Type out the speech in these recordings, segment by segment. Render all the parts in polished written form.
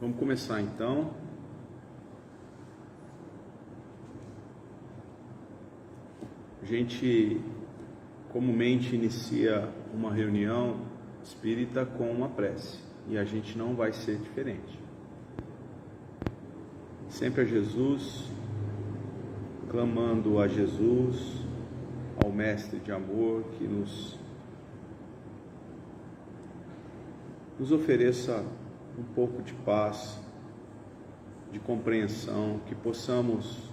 Vamos começar então. A gente comumente inicia uma reunião espírita com uma prece, e a gente não vai ser diferente. Sempre a Jesus, clamando a Jesus, ao Mestre de amor, que nos ofereça um pouco de paz, de compreensão, que possamos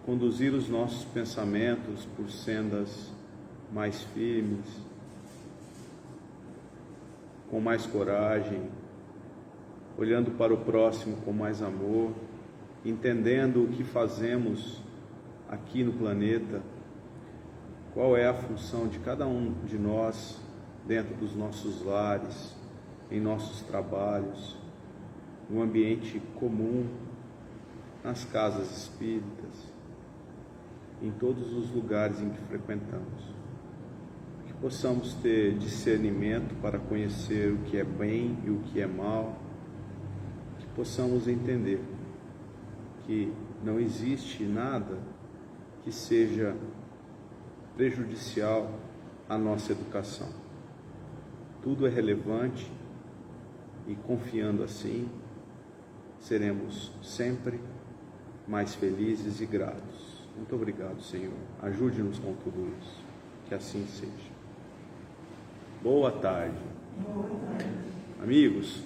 conduzir os nossos pensamentos por sendas mais firmes, com mais coragem, olhando para o próximo com mais amor, entendendo o que fazemos aqui no planeta, qual é a função de cada um de nós dentro dos nossos lares, em nossos trabalhos, no ambiente comum, nas casas espíritas, em todos os lugares em que frequentamos. Que possamos ter discernimento para conhecer o que é bem e o que é mal, que possamos entender que não existe nada que seja prejudicial à nossa educação. Tudo é relevante e, confiando assim, seremos sempre mais felizes e gratos. Muito obrigado, Senhor. Ajude-nos com tudo isso. Que assim seja. Boa tarde. Amigos,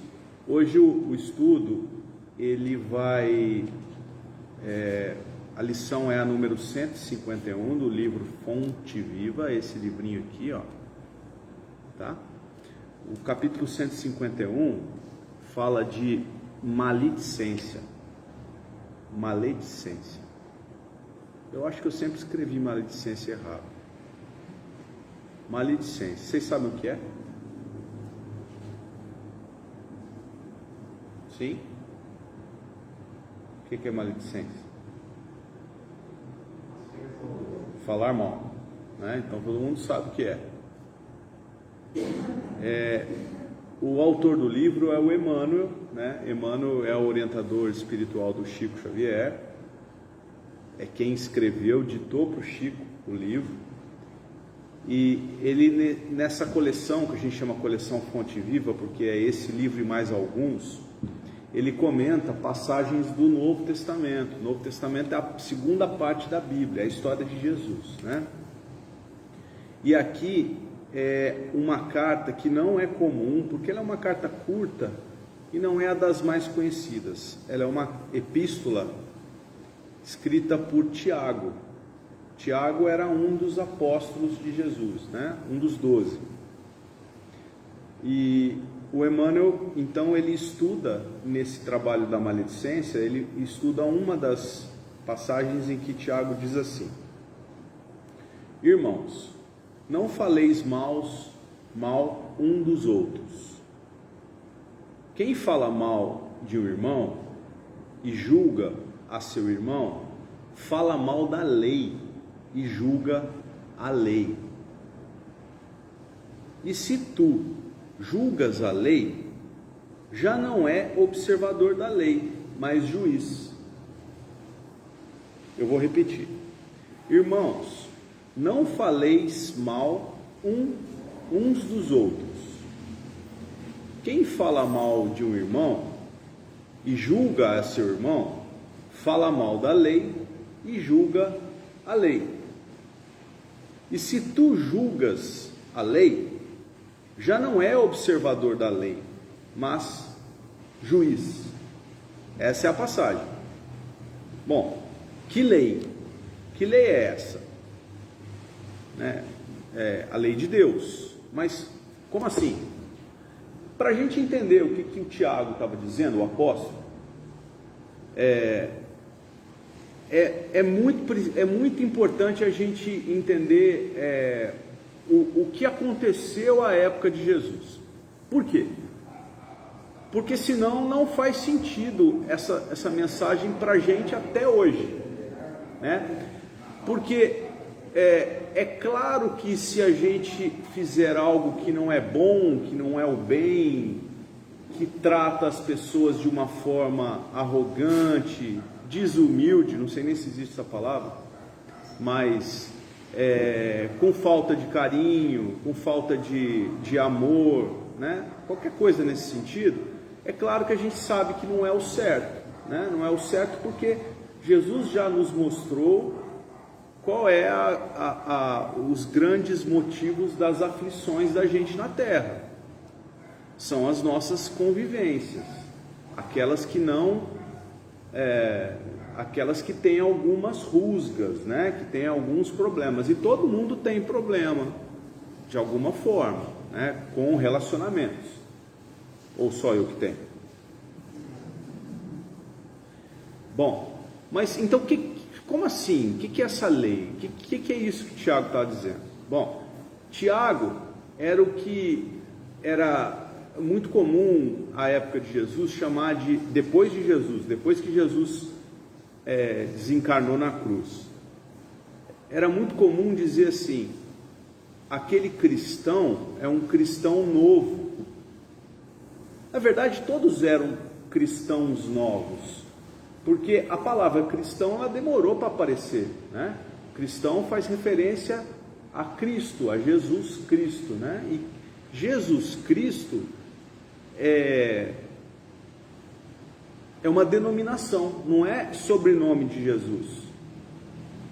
hoje o estudo, ele vai... a lição é a número 151 do livro Fonte Viva, esse livrinho aqui, ó. Tá? O capítulo 151 fala de maledicência. Maledicência. Eu acho que eu sempre escrevi maledicência errado. Maledicência. Vocês sabem o que é? Sim? O que é maledicência? Falar mal, né? Então todo mundo sabe o que é. O autor do livro é o Emmanuel, né? Emmanuel é o orientador espiritual do Chico Xavier, é quem escreveu, ditou para o Chico o livro, e ele, nessa coleção, que a gente chama coleção Fonte Viva, porque é esse livro e mais alguns, ele comenta passagens do Novo Testamento. O Novo Testamento é a segunda parte da Bíblia, é a história de Jesus, né? E aqui é uma carta que não é comum, porque ela é uma carta curta e não é a das mais conhecidas. Ela é uma epístola escrita por Tiago. Tiago era um dos apóstolos de Jesus, né? Um dos 12. E o Emmanuel, então, ele estuda, nesse trabalho da maledicência, ele estuda uma das passagens em que Tiago diz assim: irmãos, não faleis mal um dos outros. Quem fala mal de um irmão e julga a seu irmão, fala mal da lei e julga a lei. E se tu julgas a lei, já não é observador da lei, mas juiz. Eu vou repetir. Irmãos, não faleis mal uns dos outros. Quem fala mal de um irmão e julga a seu irmão, fala mal da lei e julga a lei. E se tu julgas a lei, já não é observador da lei, mas juiz. Essa é a passagem. Bom, que lei? Que lei é essa? É a lei de Deus. Mas como assim? Para a gente entender o que o Tiago estava dizendo, o apóstolo, é muito importante a gente entender o que aconteceu à época de Jesus. Por quê? Porque senão não faz sentido essa mensagem para a gente até hoje, né? Porque é claro que se a gente fizer algo que não é bom, que não é o bem, que trata as pessoas de uma forma arrogante, desumilde, não sei nem se existe essa palavra, mas com falta de carinho, com falta de amor, né? Qualquer coisa nesse sentido, é claro que a gente sabe que não é o certo, né? Não é o certo porque Jesus já nos mostrou qual é os grandes motivos das aflições da gente na terra. São as nossas convivências, aquelas que não, aquelas que têm algumas rusgas, né? Que têm alguns problemas, e todo mundo tem problema, de alguma forma, né? Com relacionamentos, ou só eu que tenho? Bom, mas então como assim? O que é essa lei? O que é isso que Tiago está dizendo? Bom, Tiago era o que era muito comum à época de Jesus chamar de, depois que Jesus desencarnou na cruz, era muito comum dizer assim: aquele cristão é um cristão novo. Na verdade, todos eram cristãos novos, porque a palavra cristão ela demorou para aparecer, né? Cristão faz referência a Cristo, a Jesus Cristo, né? E Jesus Cristo é uma denominação, não é sobrenome de Jesus.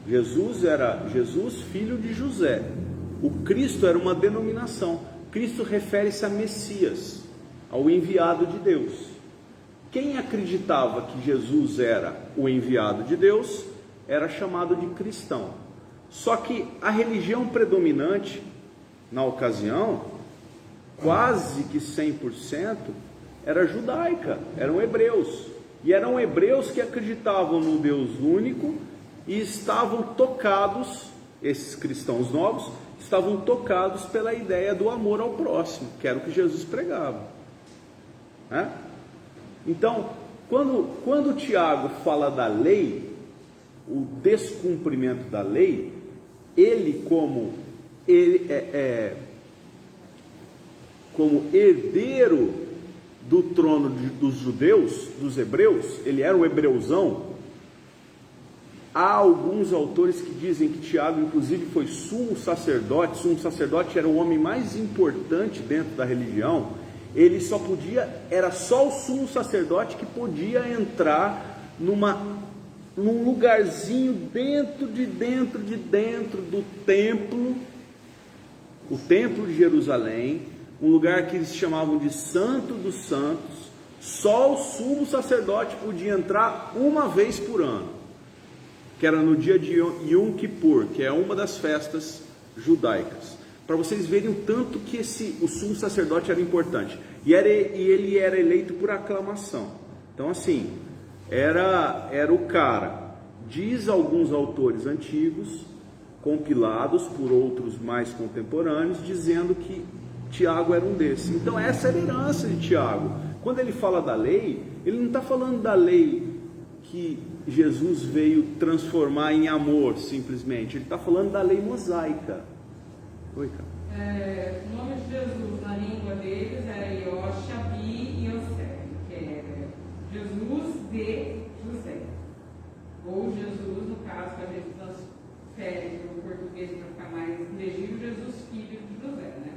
Jesus era Jesus, filho de José. O Cristo era uma denominação. Cristo refere-se a Messias, ao enviado de Deus. Quem acreditava que Jesus era o enviado de Deus era chamado de cristão. Só que a religião predominante na ocasião, quase que 100%, era judaica, eram hebreus. E eram hebreus que acreditavam no Deus único e estavam tocados, esses cristãos novos, estavam tocados pela ideia do amor ao próximo, que era o que Jesus pregava, né? Então, quando Tiago fala da lei, o descumprimento da lei, como herdeiro do trono dos judeus, dos hebreus, ele era um hebreuzão. Há alguns autores que dizem que Tiago inclusive foi sumo sacerdote. Sumo sacerdote era o homem mais importante dentro da religião. Ele era só o sumo sacerdote que podia entrar num lugarzinho dentro do templo, o templo de Jerusalém, um lugar que eles chamavam de Santo dos Santos. Só o sumo sacerdote podia entrar uma vez por ano, que era no dia de Yom Kippur, que é uma das festas judaicas, para vocês verem o tanto que o sumo sacerdote era importante, e ele era eleito por aclamação. Então assim, era o cara, diz alguns autores antigos, compilados por outros mais contemporâneos, dizendo que Tiago era um desses. Então essa era a herança de Tiago. Quando ele fala da lei, ele não está falando da lei que Jesus veio transformar em amor, simplesmente. Ele está falando da lei mosaica. Oi, cara. O nome de Jesus na língua deles era Yoshabi e Yosef, que é Jesus de José, ou Jesus, no caso que a gente transfere para o português para ficar mais legível, Jesus filho de José, né?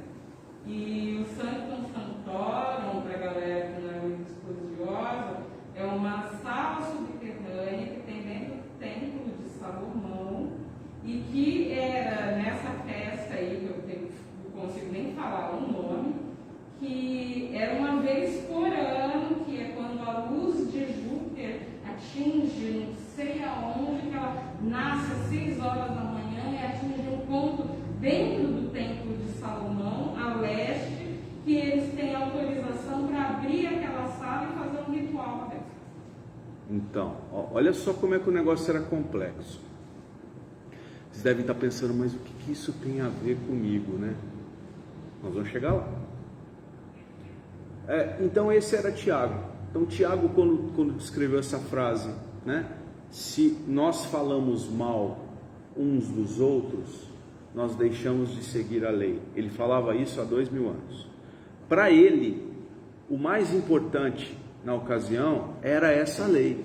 E o Sanctum Sanctorum, para a galera que não é muito estudiosa, é uma sala subterrânea que tem dentro do templo de Salomão, e que era nessa festa aí, que eu não consigo nem falar o nome, que era uma vez por ano, que é quando a luz de Júpiter atinge, não sei aonde, que ela nasce às 6 horas da manhã e atinge um ponto dentro do templo de Salomão, a leste, que eles têm autorização para abrir aquela sala e fazer um ritual. Então, olha só como é que o negócio era complexo. Vocês devem estar pensando, mas o que isso tem a ver comigo, né? Nós vamos chegar lá. Então esse era Tiago. Então Tiago, quando escreveu essa frase, né? Se nós falamos mal uns dos outros, nós deixamos de seguir a lei. Ele falava isso há 2000 anos. Para ele, o mais importante na ocasião era essa lei.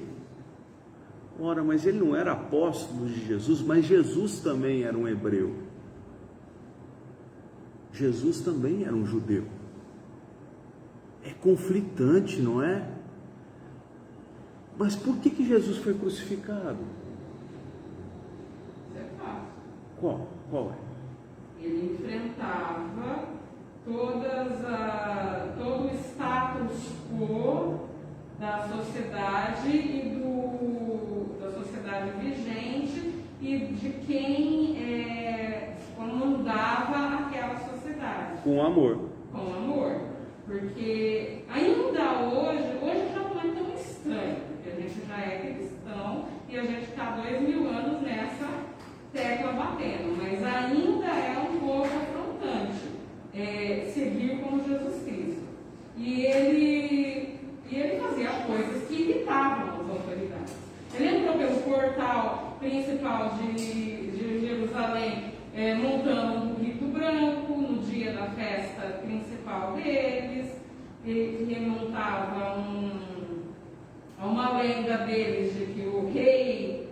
Ora, mas ele não era apóstolo de Jesus, mas Jesus também era um hebreu. Jesus também era um judeu. É conflitante, não é? Mas por que Jesus foi crucificado? Isso é fácil. Qual é? Ele enfrentava todo o status quo da sociedade e da sociedade vigente e de quem comandava aquela sociedade. Com amor. Com amor. Porque ainda hoje já não é tão estranho, porque a gente já é cristão e a gente está 2000 anos nessa tecla batendo, mas ainda é um pouco afrontante seguir como Jesus Cristo. E ele fazia coisas que irritavam as autoridades. Ele entrou pelo portal principal de Jerusalém, montando um burrito branco no dia da festa principal deles. Ele remontava a uma lenda deles de que o rei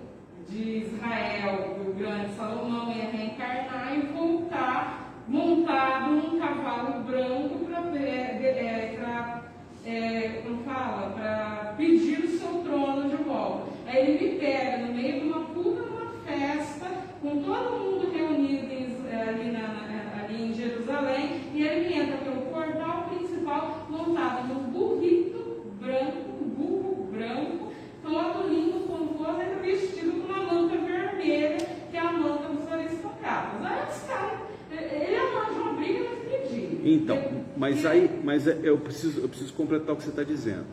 de Israel, o grande Salomão, ia reencarnar e voltar montado num cavalo branco para pedir o seu trono de volta. Aí ele me pega no meio de uma puta uma festa, com todo mundo reunido ali em Jerusalém, e ele entra pelo portal principal montado num burrito branco, um burro branco, todo lindo, pomposo, e vestido com uma manta vermelha, que é a manta dos aristocratas. Aí os caras, ele arranja uma briga naquele dia. Então, eu preciso completar o que você está dizendo.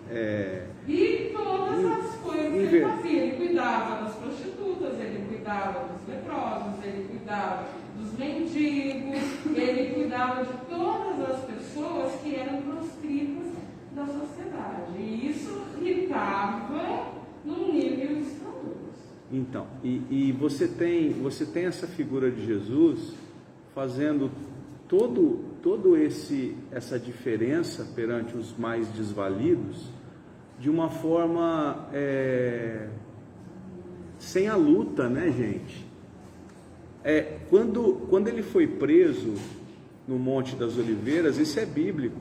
E todas as coisas que ele fazia, ele cuidava das prostitutas, ele cuidava dos leprosos, ele cuidava dos mendigos, ele cuidava de todas as pessoas que eram proscritas da sociedade. E isso irritava num nível estrondoso. Então, e você tem essa figura de Jesus fazendo essa diferença perante os mais desvalidos de uma forma sem a luta, né, gente? Quando ele foi preso no Monte das Oliveiras, isso é bíblico.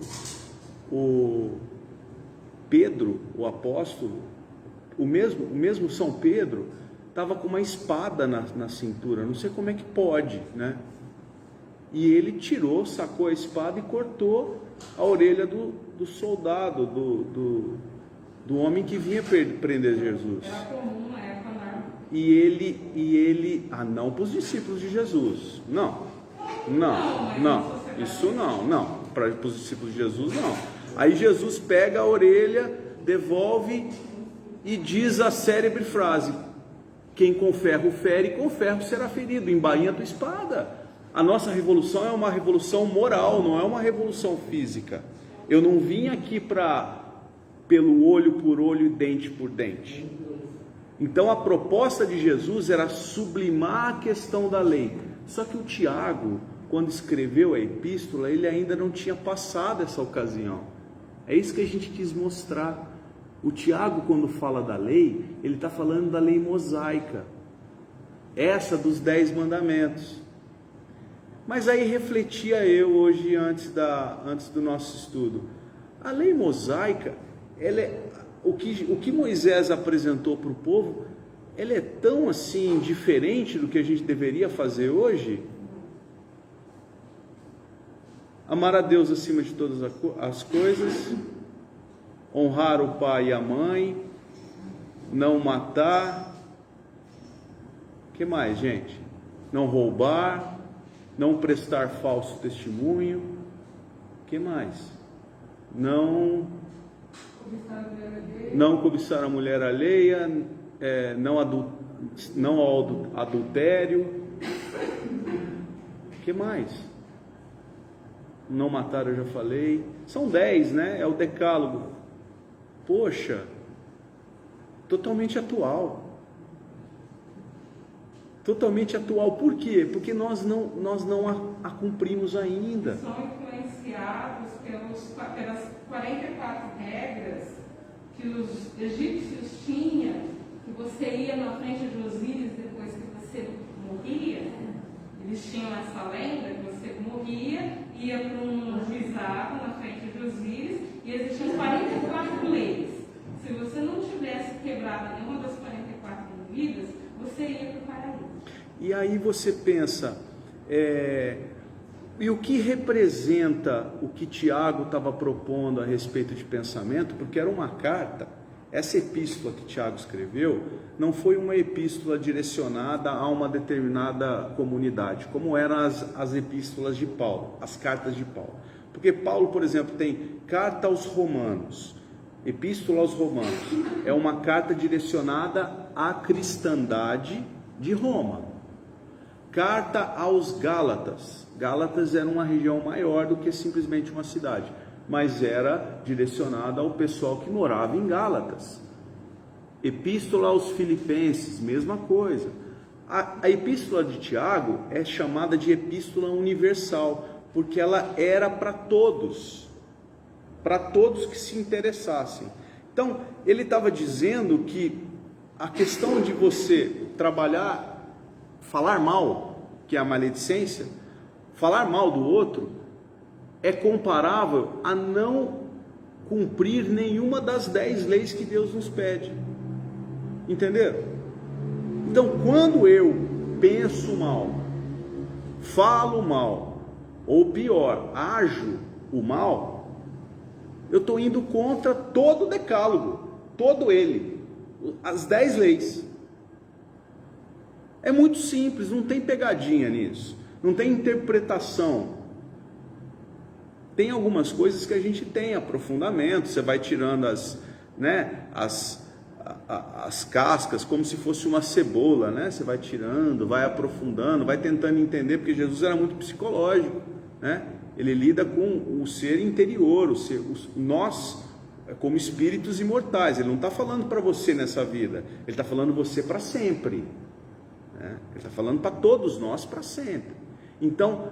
O Pedro, o apóstolo, o mesmo São Pedro, estava com uma espada na cintura. Não sei como é que pode, né? E ele sacou a espada e cortou a orelha do soldado, do homem que vinha prender Jesus. Era comum na época, E ele, não para os discípulos de Jesus, não, isso não, para os discípulos de Jesus não. Aí Jesus pega a orelha, devolve e diz a célebre frase: quem com ferro fere, com ferro será ferido, embainha a tua espada. A nossa revolução é uma revolução moral, não é uma revolução física. Eu não vim aqui pelo olho por olho e dente por dente. Então a proposta de Jesus era sublimar a questão da lei. Só que o Tiago, quando escreveu a epístola, ele ainda não tinha passado essa ocasião. É isso que a gente quis mostrar. O Tiago, quando fala da lei, ele está falando da lei mosaica, essa dos 10 mandamentos. Mas aí refletia eu hoje, antes do nosso estudo, a lei mosaica, o que Moisés apresentou para o povo, ela é tão assim diferente do que a gente deveria fazer hoje. Amar a Deus acima de todas as coisas, honrar o pai e a mãe, não matar, o que mais, gente? Não roubar, não prestar falso testemunho, o que mais? Não cobiçar a mulher alheia, não ao adultério, o que mais? Não matar, eu já falei. São 10, né? É o decálogo. Poxa, totalmente atual. Totalmente atual. Por quê? Porque nós não a cumprimos ainda. São influenciados pelas 44 regras que os egípcios tinham, que você ia na frente de Osíris depois que você morria. Eles tinham essa lenda que você morria, ia para um juizado na frente de Osíris, e existiam 44 leis. Se você não tivesse quebrado nenhuma das 44 vidas, você ia para o paraíso. E aí você pensa, e o que representa o que Tiago estava propondo a respeito de pensamento? Porque era uma carta. Essa epístola que Tiago escreveu não foi uma epístola direcionada a uma determinada comunidade, como eram as epístolas de Paulo, as cartas de Paulo. Porque Paulo, por exemplo, tem carta aos Romanos, epístola aos Romanos, é uma carta direcionada à cristandade de Roma. Carta aos Gálatas, Gálatas era uma região maior do que simplesmente uma cidade, mas era direcionada ao pessoal que morava em Gálatas. Epístola aos Filipenses, mesma coisa. A epístola de Tiago é chamada de epístola universal, porque ela era para todos que se interessassem. Então, ele estava dizendo que a questão de você trabalhar, falar mal, que é a maledicência, falar mal do outro, é comparável a não cumprir nenhuma das 10 leis que Deus nos pede. Entenderam? Então, quando eu penso mal, falo mal, ou pior, ajo o mal, eu estou indo contra todo o decálogo, todo ele, as 10 leis. É muito simples, não tem pegadinha nisso, não tem interpretação. Tem algumas coisas que a gente tem aprofundamento, você vai tirando as cascas como se fosse uma cebola, né? Você vai tirando, vai aprofundando, vai tentando entender, porque Jesus era muito psicológico, né? Ele lida com o ser interior, nós como espíritos imortais. Ele não está falando para você nessa vida, ele está falando você para sempre, né? Ele está falando para todos nós para sempre. Então,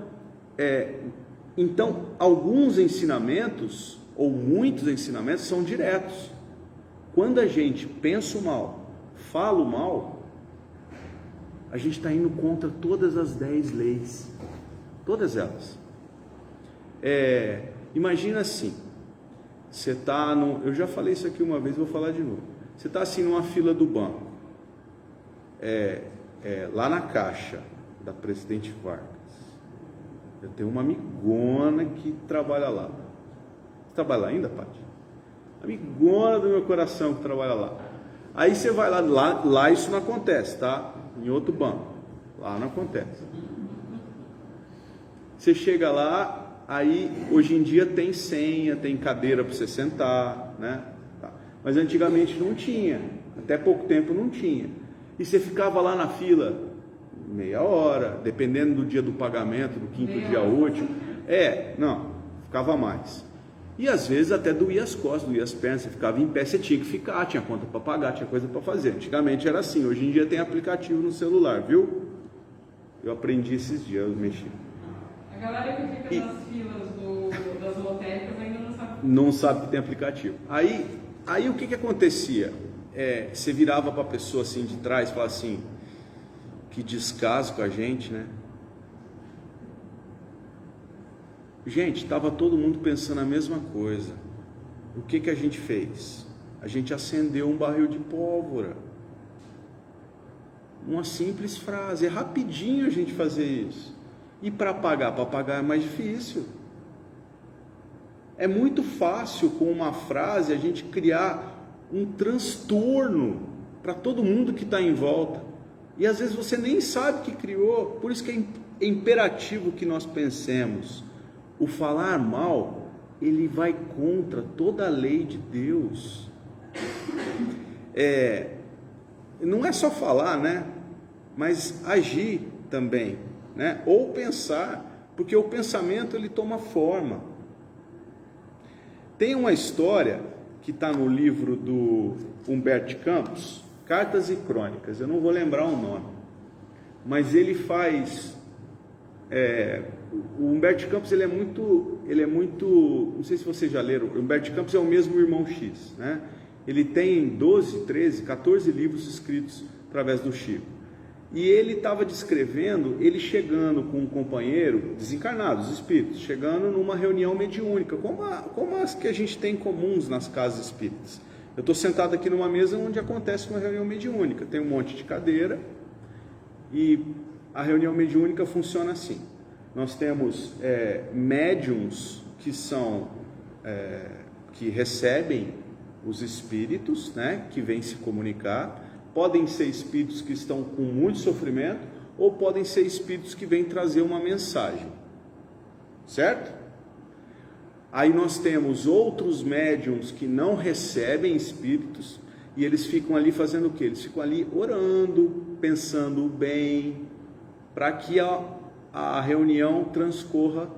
alguns ensinamentos, ou muitos ensinamentos, são diretos. Quando a gente pensa o mal, fala o mal, a gente está indo contra todas as 10 leis, todas elas. Imagina assim, você está eu já falei isso aqui uma vez, vou falar de novo. Você está assim numa fila do banco, lá na caixa da Presidente Vargas. Eu tenho uma amigona que trabalha lá. Você trabalha lá ainda, Paty? Amigona do meu coração que trabalha lá. Aí você vai lá isso não acontece, tá? Em outro banco, lá não acontece. Você chega lá, aí hoje em dia tem senha, tem cadeira para você sentar, né? Tá. Mas antigamente não tinha, até pouco tempo não tinha. E você ficava lá na fila meia hora, dependendo do dia do pagamento, do quinto dia útil. Ficava mais. E às vezes até doía as costas, doía as pernas, você ficava em pé, você tinha que ficar, tinha conta para pagar, tinha coisa para fazer. Antigamente era assim, hoje em dia tem aplicativo no celular, viu? Eu aprendi esses dias, eu mexi. A galera que fica nas filas das lotéricas ainda não sabe. Não sabe que tem aplicativo. Aí o que acontecia? Você virava para a pessoa assim de trás e falava assim, que descaso com a gente, né? Gente, estava todo mundo pensando a mesma coisa. O que a gente fez? A gente acendeu um barril de pólvora. Uma simples frase. É rapidinho a gente fazer isso. E para pagar é mais difícil. É muito fácil com uma frase a gente criar um transtorno para todo mundo que está em volta. E às vezes você nem sabe que criou. Por isso que é imperativo que nós pensemos. O falar mal, ele vai contra toda a lei de Deus. Não é só falar, né? Mas agir também, né? Ou pensar, porque o pensamento ele toma forma. Tem uma história que está no livro do Humberto Campos, Cartas e Crônicas, eu não vou lembrar o nome, mas ele faz... o Humberto de Campos ele é muito, não sei se vocês já leram, o Humberto de Campos é o mesmo Irmão X, né? Ele tem 12, 13, 14 livros escritos através do Chico. E ele estava descrevendo, ele chegando com um companheiro, desencarnado, os espíritos, chegando numa reunião mediúnica, como as que a gente tem comuns nas casas espíritas. Eu estou sentado aqui numa mesa onde acontece uma reunião mediúnica, tem um monte de cadeira, e a reunião mediúnica funciona assim. Nós temos médiums que recebem os espíritos, né, que vêm se comunicar. Podem ser espíritos que estão com muito sofrimento, ou podem ser espíritos que vêm trazer uma mensagem, certo? Aí nós temos outros médiums que não recebem espíritos, e eles ficam ali fazendo o quê? Eles ficam ali orando, pensando o bem, para que a reunião transcorra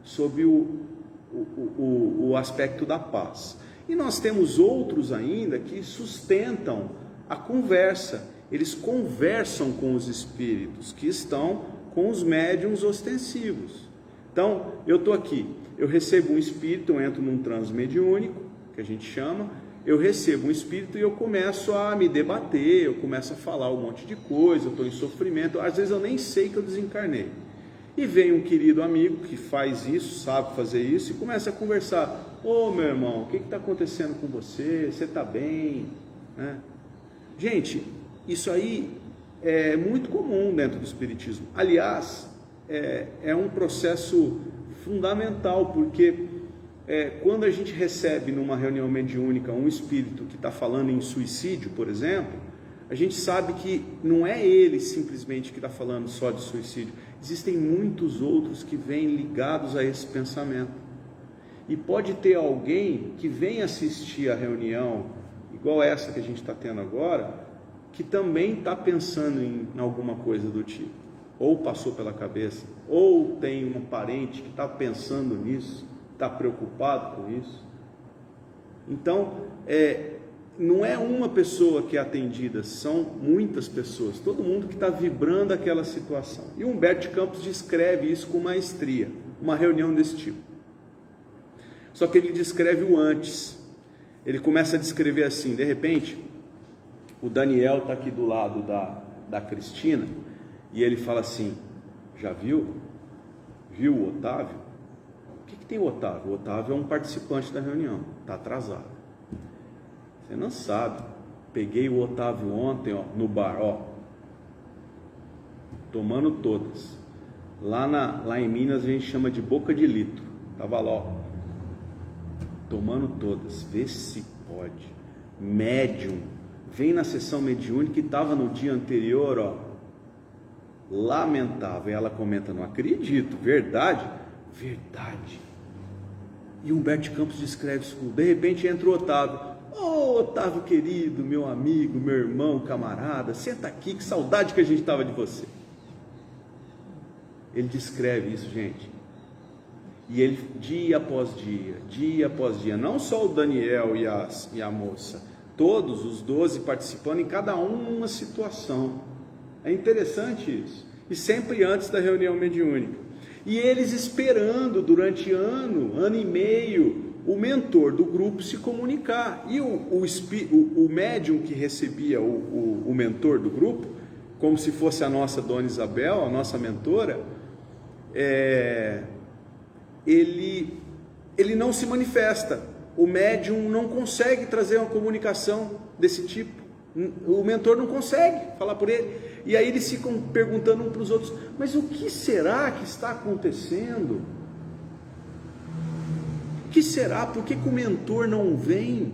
sob o aspecto da paz. E nós temos outros ainda que sustentam a conversa, eles conversam com os espíritos que estão com os médiuns ostensivos. Então, eu estou aqui, eu recebo um espírito, eu entro num transe mediúnico, que a gente chama, eu recebo um espírito e eu começo a me debater, eu começo a falar um monte de coisa, eu estou em sofrimento, às vezes eu nem sei que eu desencarnei. E vem um querido amigo que faz isso, sabe fazer isso, e começa a conversar. Ô meu irmão, o que está acontecendo com você? Você está bem? Né? Gente, isso aí é muito comum dentro do Espiritismo. Aliás, é um processo fundamental, porque quando a gente recebe numa reunião mediúnica um espírito que está falando em suicídio, por exemplo, a gente sabe que não é ele simplesmente que está falando só de suicídio. Existem muitos outros que vêm ligados a esse pensamento. E pode ter alguém que vem assistir a reunião, igual essa que a gente está tendo agora, que também está pensando em alguma coisa do tipo. Ou passou pela cabeça, ou tem um parente que está pensando nisso, está preocupado com isso. Então, não é uma pessoa que é atendida, são muitas pessoas, todo mundo que está vibrando aquela situação. E Humberto de Campos descreve isso com maestria, uma reunião desse tipo. Só que ele descreve o antes. Ele começa a descrever assim, de repente, o Daniel está aqui do lado da Cristina, e ele fala assim, já viu? Viu o Otávio? O que tem o Otávio? O Otávio é um participante da reunião, está atrasado. Você não sabe, peguei o Otávio ontem, no bar, tomando todas. Lá em Minas a gente chama de boca de litro, estava lá, tomando todas, vê se pode. Médium, vem na sessão mediúnica que estava no dia anterior, lamentável. E ela comenta, não acredito, verdade? Verdade. E Humberto de Campos descreve isso, de repente entra o Otávio. Otávio querido, meu amigo, meu irmão, camarada, senta aqui, que saudade que a gente estava de você. Ele descreve isso, gente. E ele, dia após dia, não só o Daniel e a moça, todos os 12 participando, em cada um uma situação. É interessante isso. E sempre antes da reunião mediúnica. E eles esperando durante ano e meio, o mentor do grupo se comunicar. E o médium que recebia o mentor do grupo, como se fosse a nossa Dona Isabel, a nossa mentora, ele não se manifesta. O médium não consegue trazer uma comunicação desse tipo. O mentor não consegue falar por ele. E aí eles ficam perguntando um para os outros, mas o que será que está acontecendo? O que será? Por que o mentor não vem?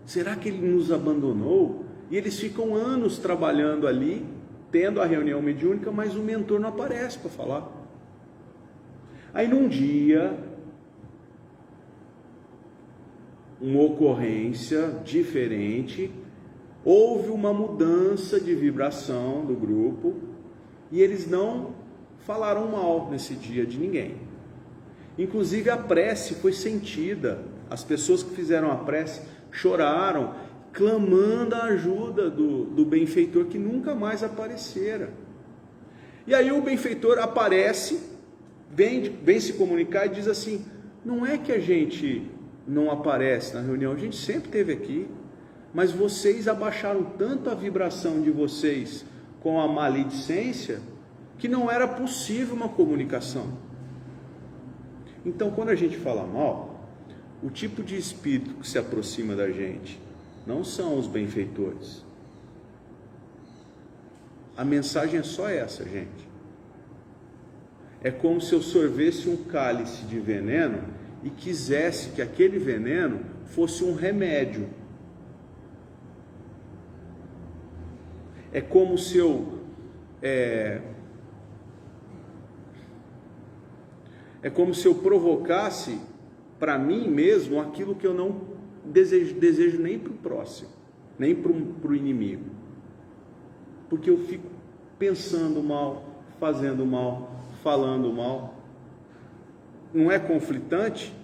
Será que ele nos abandonou? E eles ficam anos trabalhando ali, tendo a reunião mediúnica, mas o mentor não aparece para falar. Aí num dia, uma ocorrência diferente, houve uma mudança de vibração do grupo, e eles não falaram mal nesse dia de ninguém. Inclusive a prece foi sentida, as pessoas que fizeram a prece choraram, clamando a ajuda do benfeitor que nunca mais aparecera. E aí o benfeitor aparece, vem se comunicar e diz assim: não é que a gente não aparece na reunião, a gente sempre esteve aqui, mas vocês abaixaram tanto a vibração de vocês com a maledicência, que não era possível uma comunicação. Então, quando a gente fala mal, o tipo de espírito que se aproxima da gente não são os benfeitores. A mensagem é só essa, gente. É como se eu sorvesse um cálice de veneno e quisesse que aquele veneno fosse um remédio. É como se eu provocasse para mim mesmo aquilo que eu não desejo nem para o próximo, nem para o inimigo. Porque eu fico pensando mal, fazendo mal, falando mal. Não é conflitante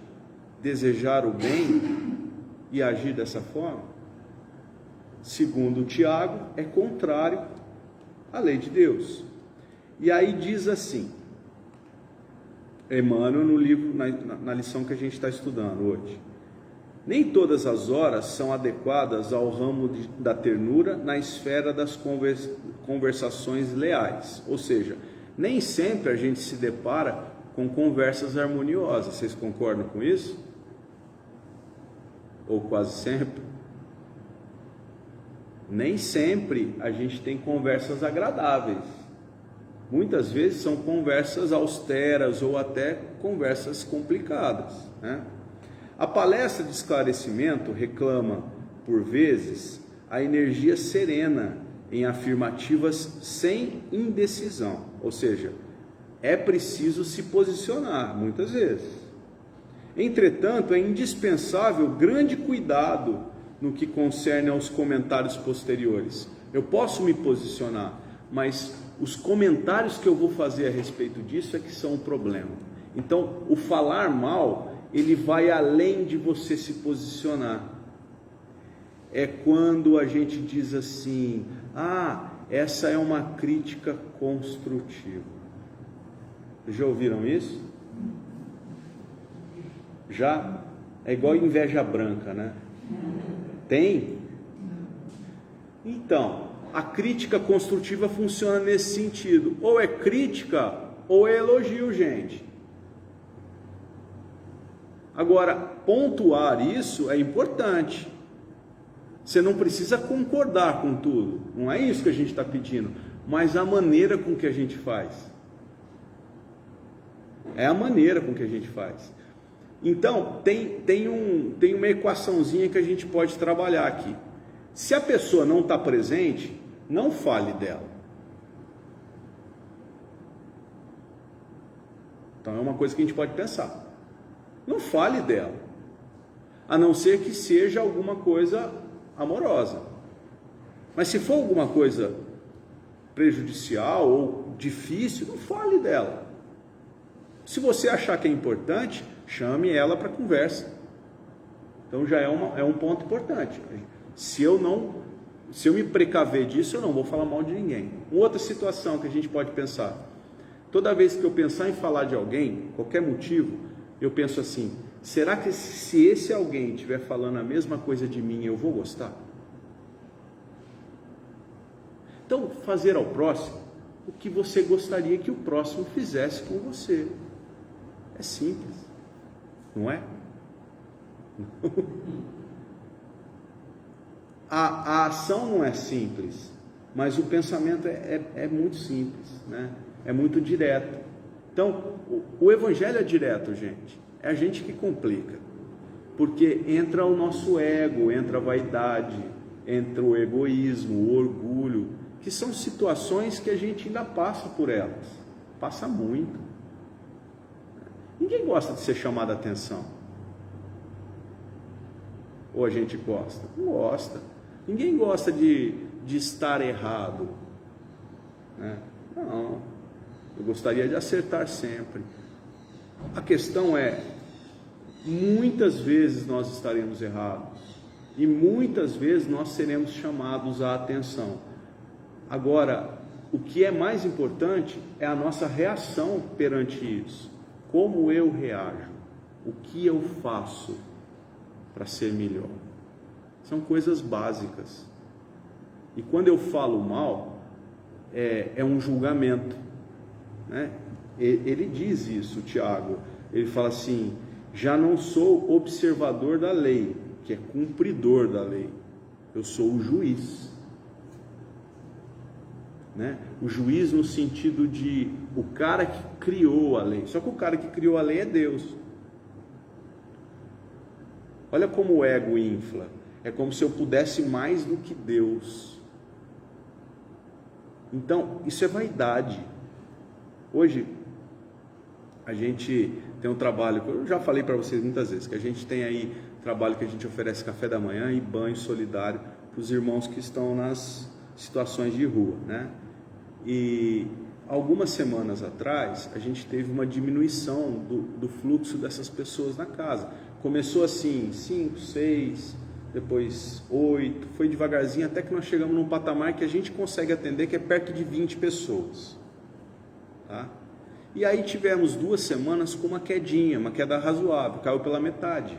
desejar o bem e agir dessa forma? Segundo Tiago, é contrário à lei de Deus. E aí diz assim, Emmanuel no livro, na lição que a gente está estudando hoje: nem todas as horas são adequadas ao ramo da ternura na esfera das conversações leais. Ou seja, nem sempre a gente se depara com conversas harmoniosas. Vocês concordam com isso? Ou quase sempre? Nem sempre a gente tem conversas agradáveis. Muitas vezes são conversas austeras ou até conversas complicadas, né? A palestra de esclarecimento reclama, por vezes, a energia serena em afirmativas sem indecisão. Ou seja, é preciso se posicionar, muitas vezes. Entretanto, é indispensável grande cuidado no que concerne aos comentários posteriores. Eu posso me posicionar, mas os comentários que eu vou fazer a respeito disso é que são o problema. Então, o falar mal, ele vai além de você se posicionar. É quando a gente diz assim: essa é uma crítica construtiva. Já ouviram isso? Já? É igual inveja branca, né? Tem? Então, a crítica construtiva funciona nesse sentido. Ou é crítica, ou é elogio, gente. Agora, pontuar isso é importante. Você não precisa concordar com tudo. Não é isso que a gente está pedindo. Mas a maneira com que a gente faz. É a maneira com que a gente faz. Então, tem uma equaçãozinha que a gente pode trabalhar aqui. Se a pessoa não está presente, não fale dela. Então é uma coisa que a gente pode pensar. Não fale dela, a não ser que seja alguma coisa amorosa. Mas se for alguma coisa prejudicial ou difícil, não fale dela. Se você achar que é importante, chame ela para conversa. Então já é um ponto importante. Se eu me precaver disso, eu não vou falar mal de ninguém. Outra situação que a gente pode pensar: toda vez que eu pensar em falar de alguém, qualquer motivo, eu penso assim: será que se esse alguém estiver falando a mesma coisa de mim, eu vou gostar? Então, fazer ao próximo o que você gostaria que o próximo fizesse com você. É simples, não é? A ação não é simples, mas o pensamento é muito simples, né? É muito direto. Então, o evangelho é direto, gente. É a gente que complica, porque entra o nosso ego, entra a vaidade, entra o egoísmo, o orgulho, que são situações que a gente ainda passa por elas, passa muito. Ninguém gosta de ser chamado a atenção. Ou a gente gosta? Não gosta. Ninguém gosta de estar errado, né? Não, eu gostaria de acertar sempre. A questão é, muitas vezes nós estaremos errados, e muitas vezes nós seremos chamados à atenção. Agora, o que é mais importante é a nossa reação perante isso. Como eu reajo? O que eu faço para ser melhor? São coisas básicas. E quando eu falo mal, é um julgamento, né? Ele diz isso, Tiago. Ele fala assim: já não sou observador da lei, que é cumpridor da lei. Eu sou o juiz, né? O juiz no sentido de o cara que criou a lei. Só que o cara que criou a lei é Deus. Olha como o ego infla. É como se eu pudesse mais do que Deus. Então, isso é vaidade. Hoje, a gente tem um trabalho, que eu já falei para vocês muitas vezes, que a gente tem aí trabalho que a gente oferece café da manhã e banho solidário para os irmãos que estão nas situações de rua, né? E algumas semanas atrás, a gente teve uma diminuição do fluxo dessas pessoas na casa. Começou assim, 5, 6, depois 8, foi devagarzinho até que nós chegamos num patamar que a gente consegue atender, que é perto de 20 pessoas, tá? E aí tivemos 2 semanas com uma queda razoável, caiu pela metade.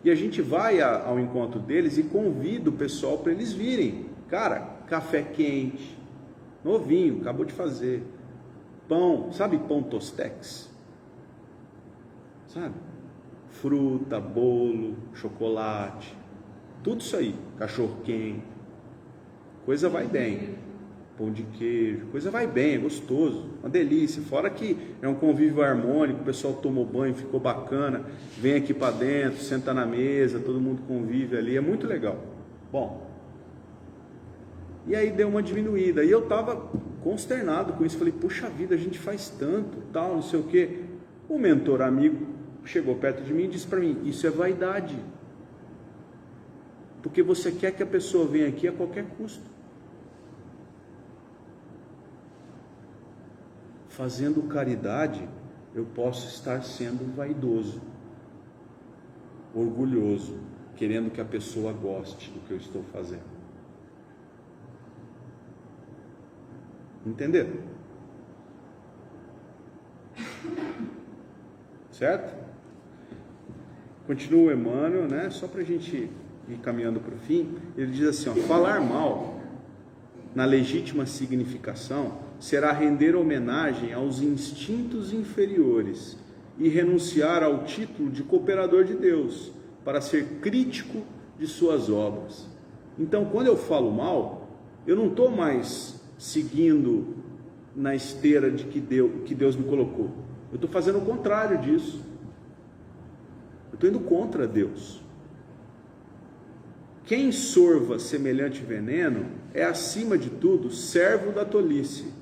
E a gente vai ao encontro deles e convida o pessoal para eles virem. Cara, café quente, novinho, acabou de fazer. Pão, sabe pão Tostex? Sabe? Fruta, bolo, chocolate, tudo isso aí. Cachorro quente, coisa vai bem. Pão de queijo, coisa vai bem, é gostoso, uma delícia. Fora que é um convívio harmônico, o pessoal tomou banho, ficou bacana, vem aqui para dentro, senta na mesa, todo mundo convive ali, é muito legal. Bom, e aí deu uma diminuída, e eu estava consternado com isso, falei, puxa vida, a gente faz tanto, tal, não sei o que. O mentor amigo chegou perto de mim e disse para mim, isso é vaidade, porque você quer que a pessoa venha aqui a qualquer custo. Fazendo caridade, eu posso estar sendo vaidoso, orgulhoso, querendo que a pessoa goste do que eu estou fazendo. Entenderam? Certo? Continua o Emmanuel, né? Só para a gente ir caminhando para o fim. Ele diz assim, ó, falar mal, na legítima significação, será render homenagem aos instintos inferiores e renunciar ao título de cooperador de Deus, para ser crítico de suas obras. Então, quando eu falo mal, eu não estou mais seguindo na esteira de que Deus me colocou. Eu estou fazendo o contrário disso. Eu estou indo contra Deus. Quem sorva semelhante veneno é, acima de tudo, servo da tolice.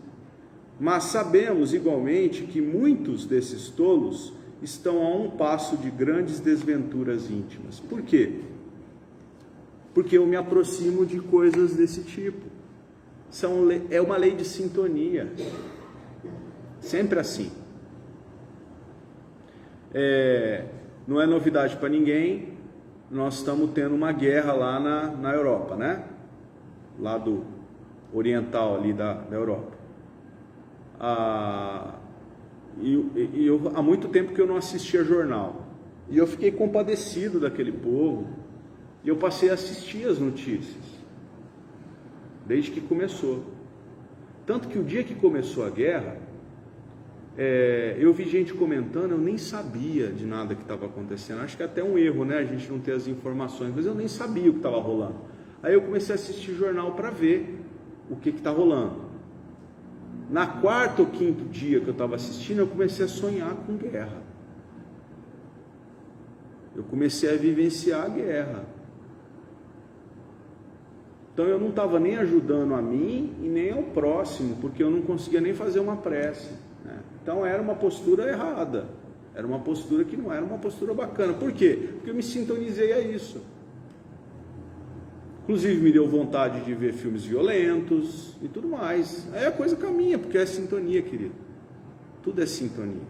Mas sabemos igualmente que muitos desses tolos estão a um passo de grandes desventuras íntimas. Por quê? Porque eu me aproximo de coisas desse tipo. É uma lei de sintonia. Sempre assim. Não é novidade para ninguém, nós estamos tendo uma guerra lá na Europa, né? Lado oriental ali da Europa. Eu, há muito tempo que eu não assistia jornal, e eu fiquei compadecido daquele povo, e eu passei a assistir as notícias, desde que começou. Tanto que o dia que começou a guerra, eu vi gente comentando, eu nem sabia de nada que estava acontecendo. Acho que é até um erro, né, a gente não ter as informações, mas eu nem sabia o que estava rolando. Aí eu comecei a assistir jornal para ver o que está rolando. Na 4º ou 5º dia que eu estava assistindo, eu comecei a sonhar com guerra. Eu comecei a vivenciar a guerra. Então eu não estava nem ajudando a mim e nem ao próximo, porque eu não conseguia nem fazer uma prece, né? Então era uma postura errada, era uma postura que não era uma postura bacana. Por quê? Porque eu me sintonizei a isso. Inclusive me deu vontade de ver filmes violentos e tudo mais. Aí a coisa caminha, porque é sintonia, querido. Tudo é sintonia.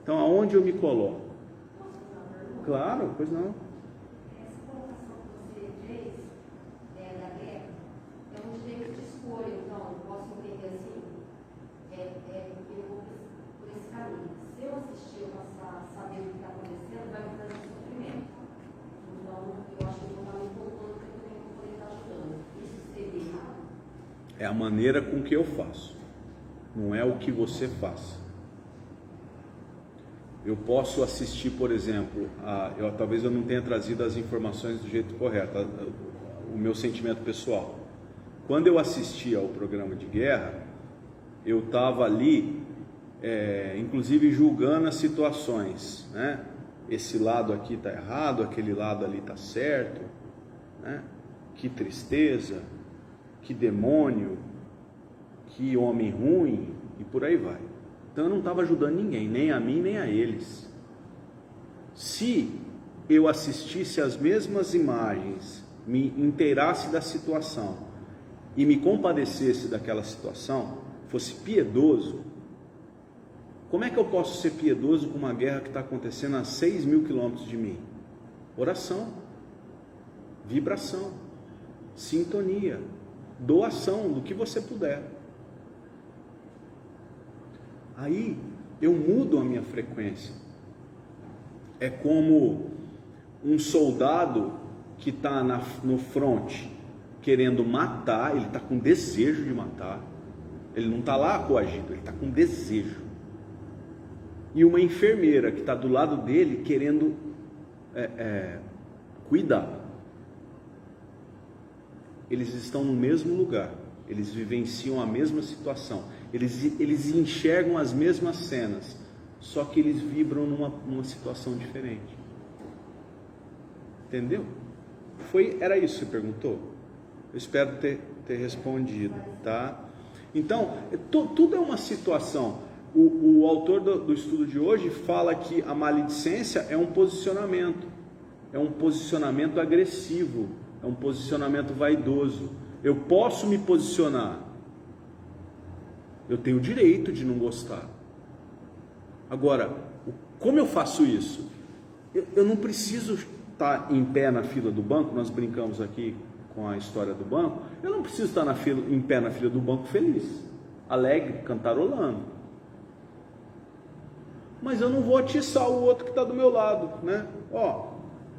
Então aonde eu me coloco? Claro, pois não. Essa colocação que você fez da guerra é um direito de escolha. Então, é a maneira com que eu faço, não é o que você faz. Eu posso assistir, por exemplo, talvez eu não tenha trazido as informações do jeito correto, o meu sentimento pessoal. Quando eu assistia ao programa de guerra, eu estava ali, inclusive julgando as situações, né? Esse lado aqui está errado, aquele lado ali está certo, né? Que tristeza, que demônio, que homem ruim, e por aí vai. Então eu não estava ajudando ninguém, nem a mim, nem a eles. Se eu assistisse as mesmas imagens, me inteirasse da situação e me compadecesse daquela situação, fosse piedoso, como é que eu posso ser piedoso com uma guerra que está acontecendo a 6.000 quilômetros de mim? Oração, vibração, sintonia, doação do que você puder. Aí eu mudo a minha frequência. É como um soldado que está no fronte querendo matar, ele está com desejo de matar, ele não está lá coagido, ele está com desejo. E uma enfermeira que está do lado dele querendo cuidar. Eles estão no mesmo lugar, eles vivenciam a mesma situação, eles enxergam as mesmas cenas, só que eles vibram numa situação diferente. Entendeu? Era isso que você perguntou? Eu espero ter respondido, tá? Então, tudo é uma situação. O autor do estudo de hoje fala que a maledicência é um posicionamento agressivo, é um posicionamento vaidoso. Eu posso me posicionar, eu tenho o direito de não gostar. Agora, como eu faço isso? Eu não preciso estar em pé na fila do banco, nós brincamos aqui com a história do banco, eu não preciso estar em pé na fila do banco feliz, alegre, cantarolando. Mas eu não vou atiçar o outro que está do meu lado, né?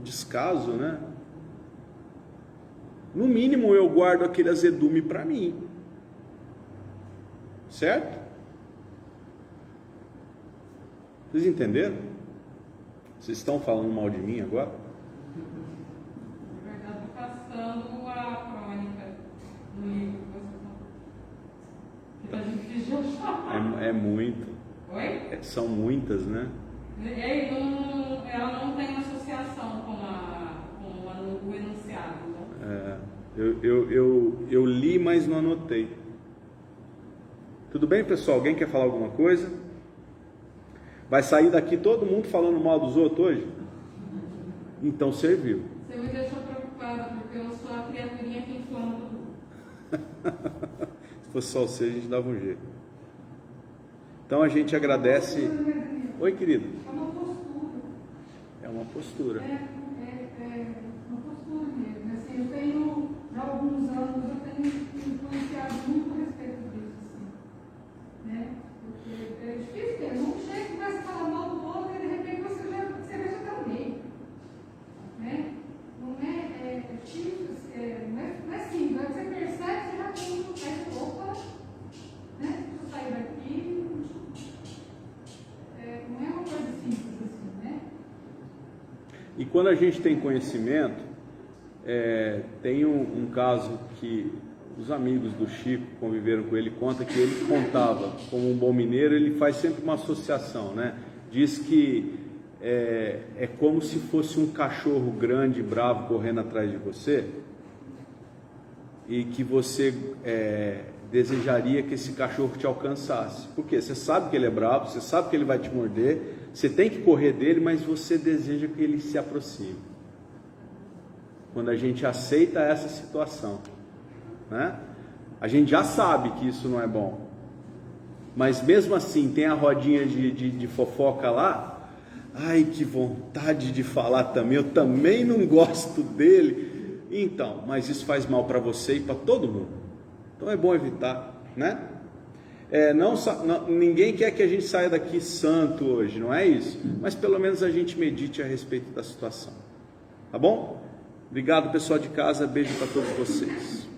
Descaso, né? No mínimo eu guardo aquele azedume para mim, certo? Vocês entenderam? Vocês estão falando mal de mim agora? Na verdade, estou passando a crônica no livro que está difícil de achar. É muito. Oi? São muitas, né? Ela não tem associação com o enunciado. Né? Eu li, mas não anotei. Tudo bem, pessoal? Alguém quer falar alguma coisa? Vai sair daqui todo mundo falando mal dos outros hoje? Então serviu. Você me deixou preocupada, porque eu sou a criaturinha que inflama tudo. Se fosse só você, a gente dava um jeito. Então a gente agradece. Oi, querido. É uma postura. É uma postura. É uma postura mesmo. Assim, eu tenho, já há alguns anos, eu tenho influenciado muito a respeito disso. Assim, né? Porque é difícil ter. Não chega e vai se falar mal do outro e de repente você já está no meio. Né? Não é difícil, não é simples. Você percebe, você já tem um pé, opa, né? Deixa eu sair daqui. Não é uma coisa simples assim, né? E quando a gente tem conhecimento, tem um caso que os amigos do Chico conviveram com ele, conta que ele contava, como um bom mineiro, ele faz sempre uma associação, né? Diz que é como se fosse um cachorro grande, bravo, correndo atrás de você, e que você desejaria que esse cachorro te alcançasse. Por quê? Você sabe que ele é bravo, você sabe que ele vai te morder, você tem que correr dele, mas você deseja que ele se aproxime. Quando a gente aceita essa situação, né? A gente já sabe que isso não é bom, mas mesmo assim tem a rodinha de fofoca lá. Ai, que vontade de falar também, eu também não gosto dele. Então, mas isso faz mal para você e para todo mundo. Então é bom evitar, né? Ninguém quer que a gente saia daqui santo hoje, não é isso? Mas pelo menos a gente medite a respeito da situação. Tá bom? Obrigado, pessoal de casa. Beijo para todos vocês.